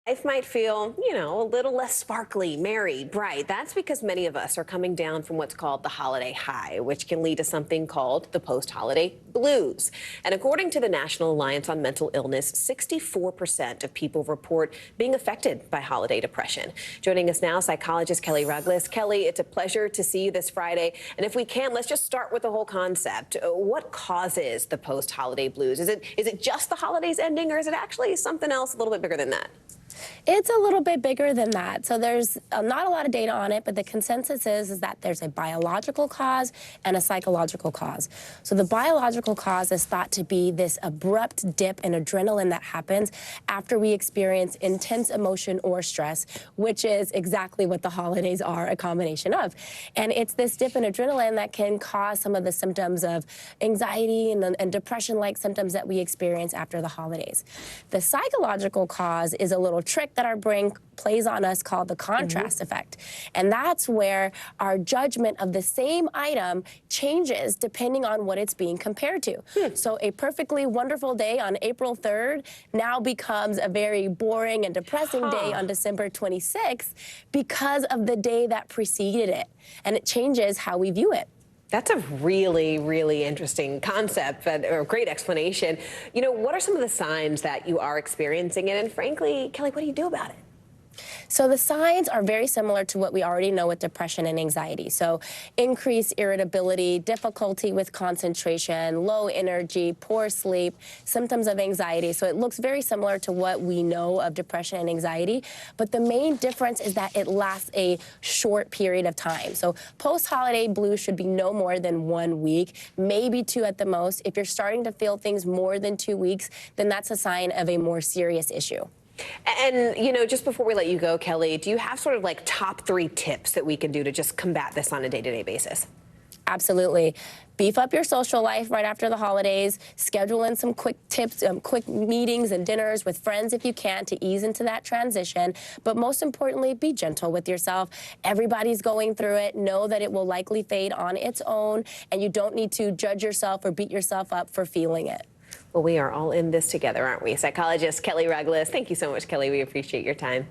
Life might feel, a little less sparkly, merry, bright. That's because many of us are coming down from what's called the holiday high, which can lead to something called the post-holiday blues. And according to the National Alliance on Mental Illness, 64% of people report being affected by holiday depression. Joining us now, psychologist Kelli Rugless. Kelli, it's a pleasure to see you this Friday. And if we can, let's just start with the whole concept. What causes the post-holiday blues? Is it just the holidays ending, or is it actually something else a little bit bigger than that? It's a little bit bigger than that. So there's not a lot of data on it, but the consensus is that there's a biological cause and a psychological cause. So the biological cause is thought to be this abrupt dip in adrenaline that happens after we experience intense emotion or stress, which is exactly what the holidays are, a combination of. And it's this dip in adrenaline that can cause some of the symptoms of anxiety and depression-like symptoms that we experience after the holidays. The psychological cause is a little trick that our brain plays on us called the contrast effect. And that's where our judgment of the same item changes depending on what it's being compared to. So a perfectly wonderful day on April 3rd now becomes a very boring and depressing day on December 26th because of the day that preceded it. And it changes how we view it. That's a really, really interesting concept or a great explanation. What are some of the signs that you are experiencing it? And frankly, Kelli, what do you do about it? So the signs are very similar to what we already know with depression and anxiety. So increased irritability, difficulty with concentration, low energy, poor sleep, symptoms of anxiety. So it looks very similar to what we know of depression and anxiety. But the main difference is that it lasts a short period of time. So post-holiday blues should be no more than 1 week, maybe 2 at the most. If you're starting to feel things more than 2 weeks, then that's a sign of a more serious issue. And, just before we let you go, Kelli, do you have sort of like top 3 tips that we can do to just combat this on a day-to-day basis? Absolutely. Beef up your social life right after the holidays. Schedule in some quick tips, quick meetings and dinners with friends if you can to ease into that transition. But most importantly, be gentle with yourself. Everybody's going through it. Know that it will likely fade on its own, and you don't need to judge yourself or beat yourself up for feeling it. Well, we are all in this together, aren't we? Psychologist Kelli Rugless. Thank you so much, Kelli. We appreciate your time.